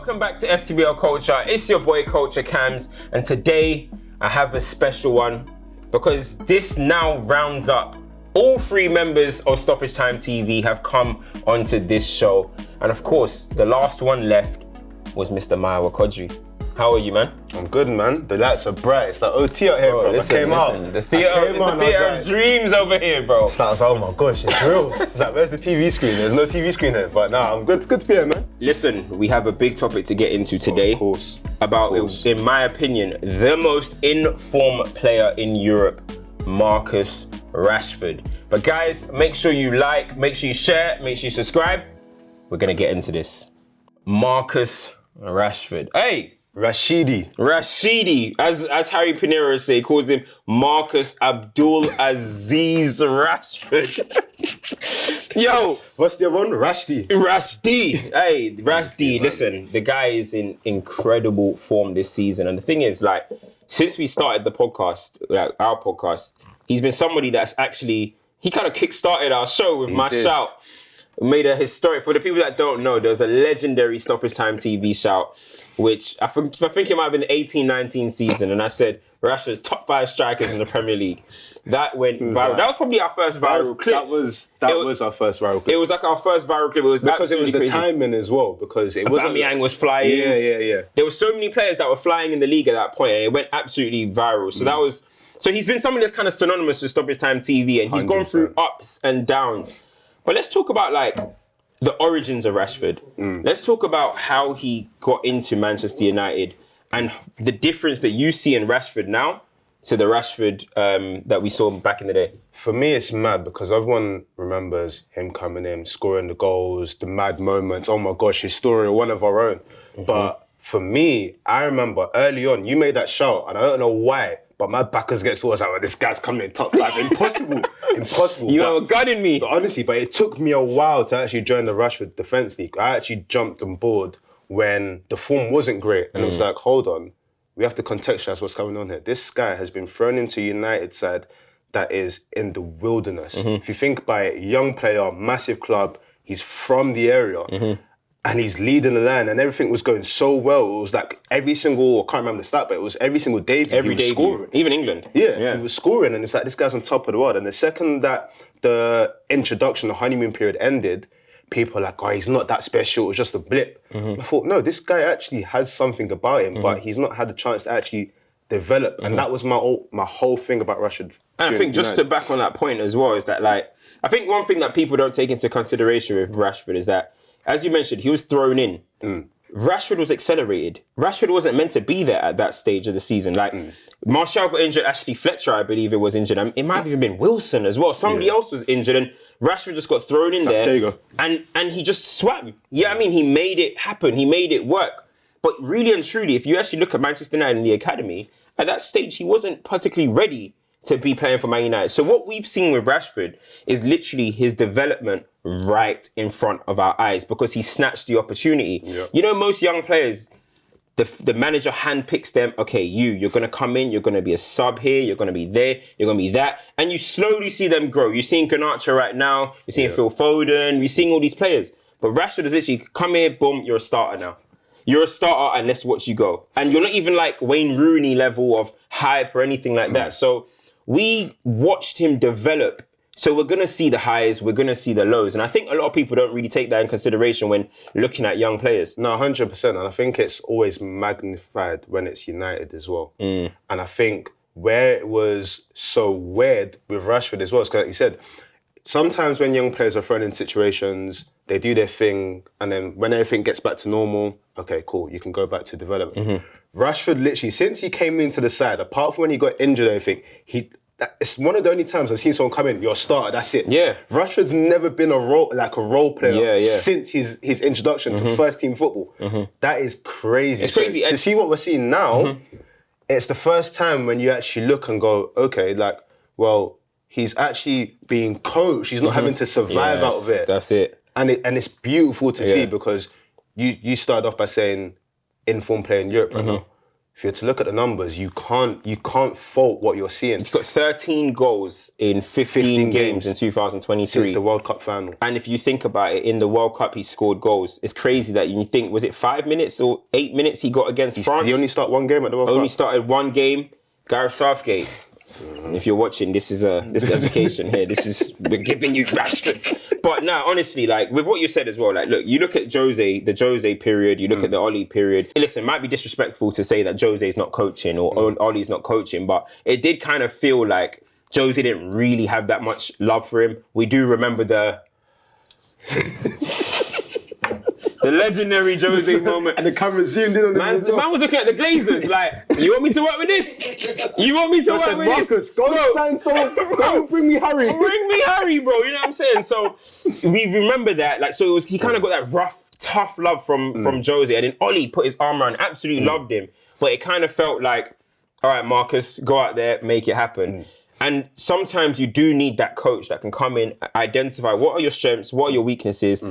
Welcome back to FTBL Culture. It's your boy CultureCams, and today I have a special one because this now rounds up. All three members of Stoppage Time TV have come onto this show, and of course, the last one left was Mr. Mayowa Quadri. How are you, man? I'm good, man. The lights are bright. It's like OT out here, bro. Listen, I came out. The theatre of dreams over here, bro. It's like, oh my gosh, it's real. It's like, where's the TV screen? There's no TV screen here. But nah, I'm good. It's good to be here, man. Listen, we have a big topic to get into today. Of course. About, in my opinion, the most in-form player in Europe, Marcus Rashford. But guys, make sure you like, make sure you share, make sure you subscribe. We're gonna get into this. Marcus Rashford. Hey! Rashidi. As Harry Pinero say, calls him Marcus Abdul Aziz Rashford. Yo, what's the one? Rashdi. Hey, Rashdi. Listen, the guy is in incredible form this season, and the thing is, like, since we started the podcast, like our podcast, he's been somebody that's actually he kind of kickstarted our show with my shout. Made a historic, for the people that don't know, there was a legendary Stoppage Time TV shout, which I think it might have been the 18-19 season, and I said Rashford's top 5 strikers in the Premier League. That went viral. That was probably our first viral clip. That was our first viral clip. It was like our first viral clip. It was because it was the crazy. timing as well, because it wasn't. Aubameyang was flying. Yeah. There were so many players that were flying in the league at that point, and it went absolutely viral. So that was. So he's been somebody that's kind of synonymous with Stoppage Time TV, and he's 100%. Gone through ups and downs. But let's talk about like the origins of Rashford. Let's talk about how he got into Manchester United and the difference that you see in Rashford now to the Rashford that we saw back in the day. For me, it's mad because everyone remembers him coming in, scoring the goals, the mad moments. Oh my gosh, his story, one of our own. But for me, I remember early on, you made that shout, and I don't know why, but my backers get towards like, oh, this guy's coming in top 5. Impossible. You have a gun in me. But honestly, it took me a while to actually join the Rashford Defence League. I actually jumped on board when the form wasn't great. And it was like, hold on, we have to contextualise what's going on here. This guy has been thrown into a United side that is in the wilderness. If you think by it, young player, massive club, he's from the area. And he's leading the line, and everything was going so well. It was like every single, I can't remember the stat, but it was every single day he was scoring. Even England. Yeah, he was scoring, and it's like, this guy's on top of the world. And the second that the introduction, the honeymoon period ended, people are like, oh, he's not that special, it was just a blip. I thought, no, this guy actually has something about him, but he's not had the chance to actually develop. And that was my whole thing about Rashford. And I think just to back on that point as well, is that like, I think one thing that people don't take into consideration with Rashford is that, as you mentioned, he was thrown in. Rashford was accelerated. Rashford wasn't meant to be there at that stage of the season. Like, Martial got injured, Ashley Fletcher, I believe it was injured. It might have even been Wilson as well. Somebody else was injured, and Rashford just got thrown in there. There you go. And he just swam. Yeah, I mean, he made it happen. He made it work. But really and truly, if you actually look at Manchester United in the academy, at that stage, he wasn't particularly ready to be playing for Man United. So what we've seen with Rashford is literally his development right in front of our eyes because he snatched the opportunity. You know, most young players, the manager handpicks them. Okay, you're going to come in, you're going to be a sub here, you're going to be there, you're going to be that. And you slowly see them grow. You're seeing Garnacho right now, you're seeing Phil Foden, you're seeing all these players. But Rashford is literally, come here, boom, you're a starter now. You're a starter and let's watch you go. And you're not even like Wayne Rooney level of hype or anything like that. So we watched him develop. So we're going to see the highs, we're going to see the lows. And I think a lot of people don't really take that in consideration when looking at young players. No, 100%. And I think it's always magnified when it's United as well. And I think where it was so weird with Rashford as well is because, like you said, sometimes when young players are thrown in situations, they do their thing, and then when everything gets back to normal, okay, cool, you can go back to development. Rashford, literally, since he came into the side, apart from when he got injured and everything, it's one of the only times I've seen someone come in, you're a starter, that's it. Yeah. Rashford's never been a role player since his introduction to first team football. That is crazy. It's crazy. To see what we're seeing now, it's the first time when you actually look and go, okay, like, well, he's actually being coached. He's not having to survive out of it. That's it. And it's beautiful to see because you started off by saying informed player in Europe right now. if you're to look at the numbers, you can't fault what you're seeing. He's got 13 goals in 15 games in 2023. Since the World Cup final. And if you think about it, in the World Cup, he scored goals. It's crazy that you think, was it 5 minutes or 8 minutes he got against France? He only started one game at the World Cup? Only started one game. Gareth Southgate. If you're watching, this is application here. We're giving you Rashford. But now, honestly, like with what you said as well, like look, you look at the Jose period, you look at the Oli period. Listen, it might be disrespectful to say that Jose's not coaching or Oli's not coaching, but it did kind of feel like Jose didn't really have that much love for him. We do remember the legendary Jose moment. And the camera zoomed in on him as well. Man was looking at the Glazers like, you want me to work with this? You want me to work with Marcus, this? go sign someone. Go and bring me Harry. Bring me Harry, bro. You know what I'm saying? So we remember that. Like, so he kind of got that rough, tough love from Jose. And then Oli put his arm around, absolutely loved him. But it kind of felt like, all right, Marcus, go out there, make it happen. And sometimes you do need that coach that can come in, identify what are your strengths, what are your weaknesses,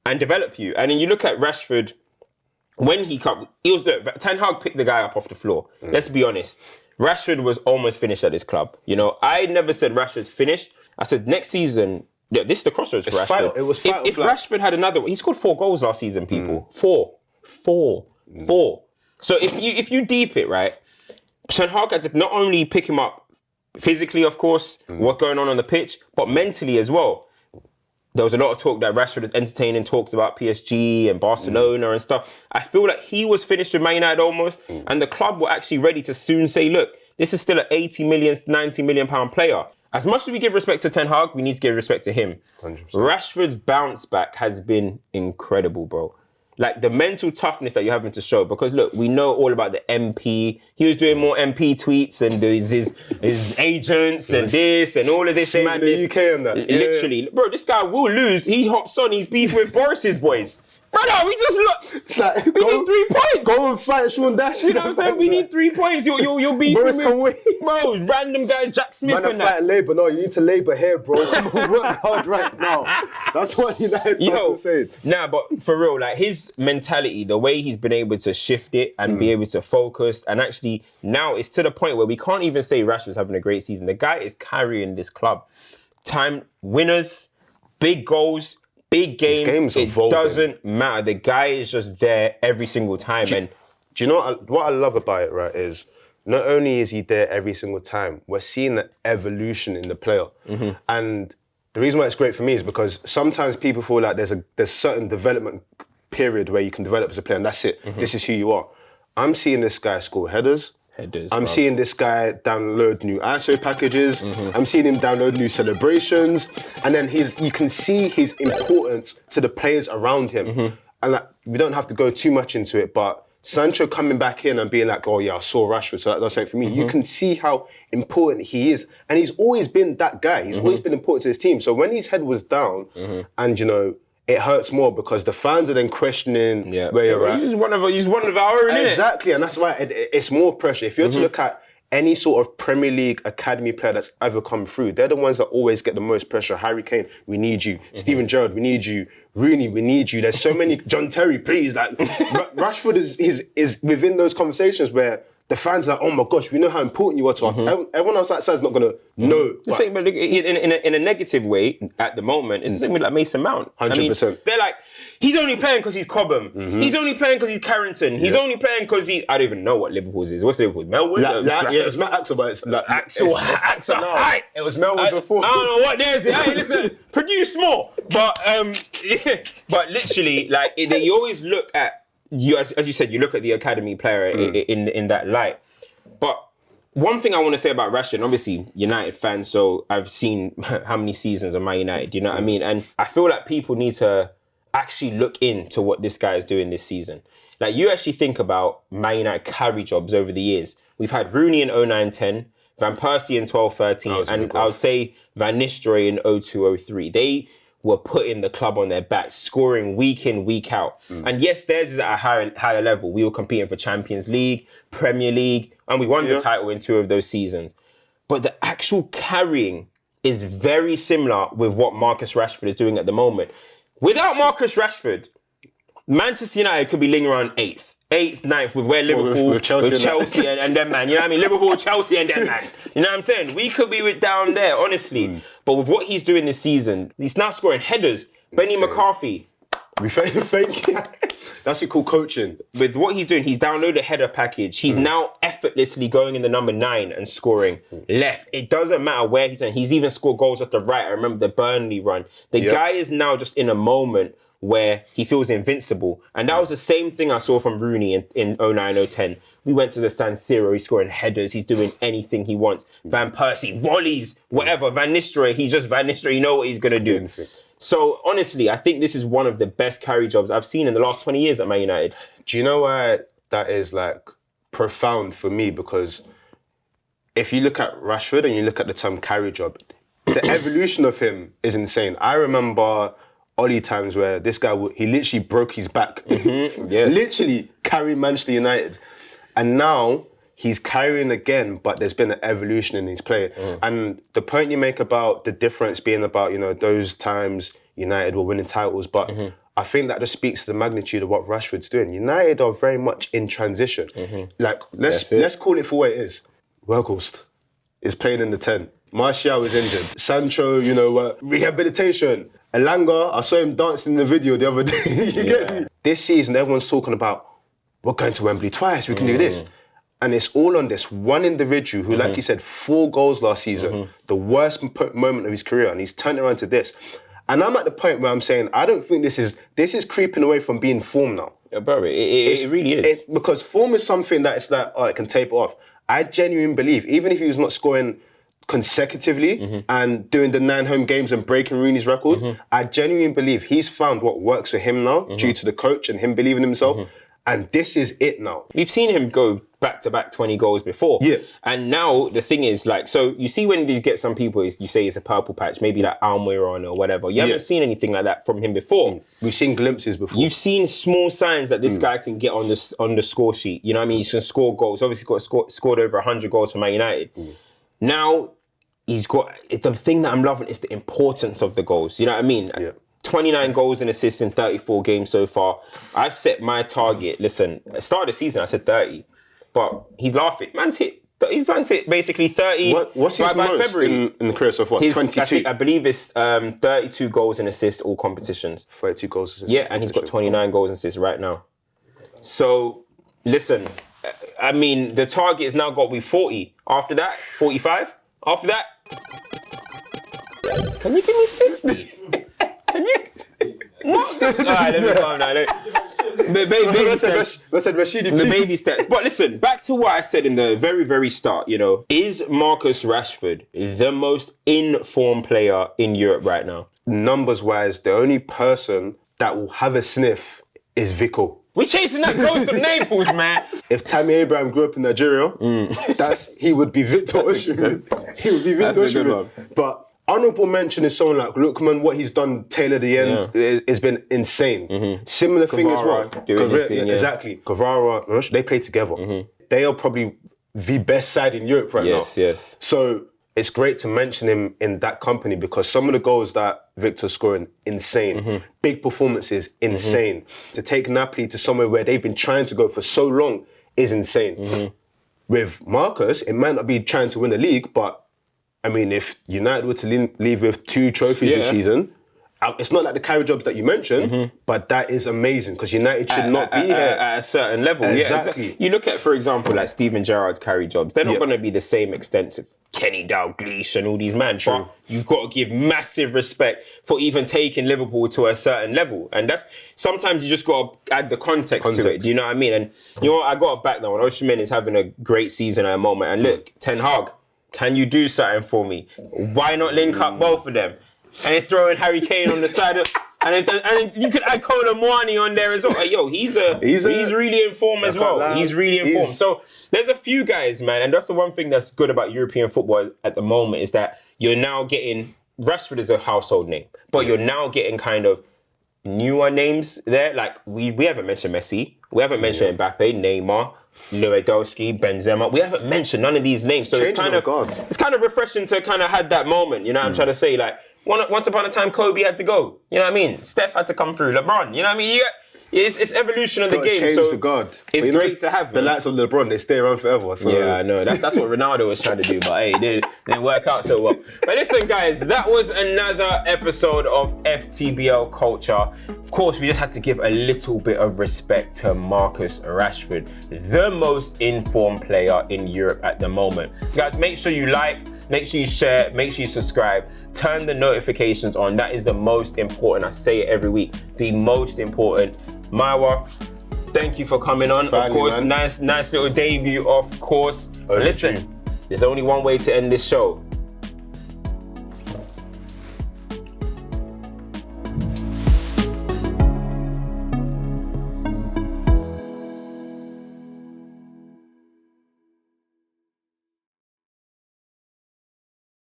and develop you. And then you look at Rashford, when he was, look, Ten Hag picked the guy up off the floor. Let's be honest. Rashford was almost finished at this club. You know, I never said Rashford's finished. I said next season, this is the crossroads for Rashford. It was if Rashford had another, he scored 4 goals last season, people. 4. So if you deep it, right, Ten Hag had to not only pick him up physically, of course, what's going on the pitch, but mentally as well. There was a lot of talk that Rashford was entertaining talks about PSG and Barcelona and stuff. I feel like he was finished with Man United almost, and the club were actually ready to soon say, look, this is still an 80 million, 90 million pound player. As much as we give respect to Ten Hag, we need to give respect to him. 100%. Rashford's bounce back has been incredible, bro. Like the mental toughness that you're having to show, because look, we know all about the MP. He was doing more MP tweets and his agents and this and all of this madness. The UK and that. Literally, bro, this guy will lose. He hops on, he's beefing with Boris's boys. Brother, we just look. It's like, we need 3 points. Go and fight Sean Dash. You know what I'm saying? We need 3 points. You're beefing Boris can win. Bro, random guys, Jack Smith Man, and I'm that. fighting Labour. No, you need to Labour here, bro. Come on, work hard right now. That's what United fans are saying. Nah, but for real, like his mentality, the way he's been able to shift it and be able to focus, and actually now it's to the point where we can't even say Rashford's having a great season. The guy is carrying this club. Time winners, big goals, big games. It doesn't matter. The guy is just there every single time. Do you know what I love about it, right, is not only is he there every single time, we're seeing the evolution in the player. And the reason why it's great for me is because sometimes people feel like there's certain development period where you can develop as a player and that's it. This is who you are. I'm seeing this guy score headers. I'm seeing this guy download new ISO packages. I'm seeing him download new celebrations. And then you can see his importance to the players around him. And like, we don't have to go too much into it, but Sancho coming back in and being like, oh yeah, I saw Rashford, so that does something for me. You can see how important he is. And he's always been that guy. He's always been important to his team. So when his head was down and, you know, it hurts more because the fans are then questioning where you're at. He's one of our own, innit? Exactly, and that's why it's more pressure. If you're to look at any sort of Premier League academy player that's ever come through, they're the ones that always get the most pressure. Harry Kane, we need you. Steven Gerrard, we need you. Rooney, we need you. There's so many. John Terry, please. Like Rashford is within those conversations where the fans are like, oh my gosh, we know how important you are to us. Everyone else outside is not going to know. The same, but in a negative way, at the moment, it's the same with like Mason Mount. 100%. I mean, they're like, he's only playing because he's Cobham. He's only playing because he's Carrington. He's only playing because I don't even know what Liverpool's is. What's Liverpool's? Melwood? Yeah, it's Matt Axel, but it's like Axel Height. It was Melwood before. I don't know what there is. Hey, listen, produce more. But but literally, like you always look at, as you said, you look at the academy player in that light. But one thing I want to say about Rashford, obviously United fan, so I've seen how many seasons of Man United, you know what I mean? And I feel like people need to actually look into what this guy is doing this season. Like you actually think about Man United carry jobs over the years. We've had Rooney in 09-10, Van Persie in 12-13, and I would say Van Nistelrooy in 02-03. They were putting the club on their back, scoring week in, week out. And yes, theirs is at a higher level. We were competing for Champions League, Premier League, and we won the title in 2 of those seasons. But the actual carrying is very similar with what Marcus Rashford is doing at the moment. Without Marcus Rashford, Manchester United could be lingering around 8th. 8th, 9th with where Liverpool, with Chelsea and them, man. You know what I mean? Liverpool, Chelsea and them, man. You know what I'm saying? We could be down there, honestly. But with what he's doing this season, he's now scoring headers. Benny McCarthy. We thank you. That's what you call coaching. With what he's doing, he's downloaded a header package. He's now effortlessly going in the number 9 and scoring left. It doesn't matter where he's in. He's even scored goals off the right. I remember the Burnley run. The guy is now just in a moment where he feels invincible. And that was the same thing I saw from Rooney in 09-010. We went to the San Siro, he's scoring headers, he's doing anything he wants. Van Persie, volleys, whatever. Van Nistelrooy, he's just Van Nistelrooy, you know what he's going to do. So, honestly, I think this is one of the best carry jobs I've seen in the last 20 years at Man United. Do you know why that is, like, profound for me? Because if you look at Rashford and you look at the term carry job, the evolution of him is insane. I remember Ollie times where this guy, he literally broke his back. Yes. Literally carrying Manchester United. And now he's carrying again, but there's been an evolution in his play. And the point you make about the difference being about, you know, those times United were winning titles, but I think that just speaks to the magnitude of what Rashford's doing. United are very much in transition. Like, let's call it for what it is. Weghorst is playing in the 10. Martial is injured. Sancho, you know, rehabilitation. Elanga, I saw him dancing in the video the other day. You get me? This season, everyone's talking about, we're going to Wembley twice, we can do this. And it's all on this one individual who, like you said, 4 goals last season, the worst moment of his career, and he's turned around to this. And I'm at the point where I'm saying, I don't think this is creeping away from being form now. Yeah, bro, it really is. Because form is something that it's like, oh, it can taper off. I genuinely believe, even if he was not scoring consecutively and doing the 9 home games and breaking Rooney's record, I genuinely believe he's found what works for him now due to the coach and him believing in himself. And this is it now. We've seen him go back-to-back 20 goals before. Yeah. And now the thing is, like, so you see when you get some people, you say it's a purple patch, maybe like Almiron or whatever. You haven't seen anything like that from him before. We've seen glimpses before. You've seen small signs that this guy can get on the score sheet. You know what I mean? He can score goals. Obviously, scored over 100 goals for Man United. Now, he's got... The thing that I'm loving is the importance of the goals. You know what I mean? Yeah. 29 goals and assists in 34 games so far. I've set my target. Listen, at the start of the season, I said 30. But he's laughing. Man's hit basically 30 what's his by most February. in the career so far? 22? I believe it's 32 goals and assists, all competitions. 32 goals. Yeah, and he's got 29 goals and assists right now. So, listen, I mean, the target has now got to be 40. After that, 45. After that, can you give me 50? Can you? What? All right, let me calm down. Baby steps. The baby steps. But listen, back to what I said in the very, very start, you know. Is Marcus Rashford the most in-form player in Europe right now? Numbers-wise, the only person that will have a sniff is Vico. We're chasing that ghost of Naples, man. If Tammy Abraham grew up in Nigeria, he would be Victor Osimhen. He would be Victor Osimhen. But honourable mention is someone like Lookman. What he's done, Taylor the end, has been insane. Similar thing as well. Exactly. Kvara, they play together. They are probably the best side in Europe right now. Yes. So it's great to mention him in that company because some of the goals that Victor's scoring, insane. Big performances, insane. To take Napoli to somewhere where they've been trying to go for so long is insane. With Marcus, it might not be trying to win the league, but I mean, if United were to leave with 2 trophies this season, it's not like the carry jobs that you mentioned, but that is amazing because United should not be here. At a certain level. Exactly. Yeah, you look at, for example, like Steven Gerrard's carry jobs, they're not going to be the same extent to Kenny Dalglish and all these men, but you've got to give massive respect for even taking Liverpool to a certain level. And that's, sometimes you just got to add the context to it, do you know what I mean? And you know what, I got to back that one. Osimhen is having a great season at the moment. And look, Ten Hag, can you do something for me? Why not link up both of them? And then throw in Harry Kane on the side of... And you could add Kolo Muani on there as well. Like, yo, he's really in form as well. He's really in form. So there's a few guys, man. And that's the one thing that's good about European football at the moment is that you're now getting... Rashford is a household name. But you're now getting kind of newer names there. Like, we haven't mentioned Messi. We haven't mentioned Mbappe, Neymar, Lewandowski, Benzema. We haven't mentioned none of these names. So it's kind of refreshing to kind of had that moment. You know what I'm trying to say? Like, once upon a time, Kobe had to go. You know what I mean? Steph had to come through. LeBron. You know what I mean? You It's evolution of the Gotta game. change So the guard. it's But you know, great to have, the man. likes of LeBron. They stay around forever. So Yeah, I know. That's what Ronaldo was trying to do, but hey, it didn't work out so well. But listen, guys, that was another episode of FTBL Culture. Of course, we just had to give a little bit of respect to Marcus Rashford, the most informed player in Europe at the moment. Guys, make sure you like, make sure you share, make sure you subscribe, turn the notifications on. That is the most important. I say it every week. The most important. Mayowa, thank you for coming on. Finally, of course, man. nice little debut, of course. But listen, there's only one way to end this show.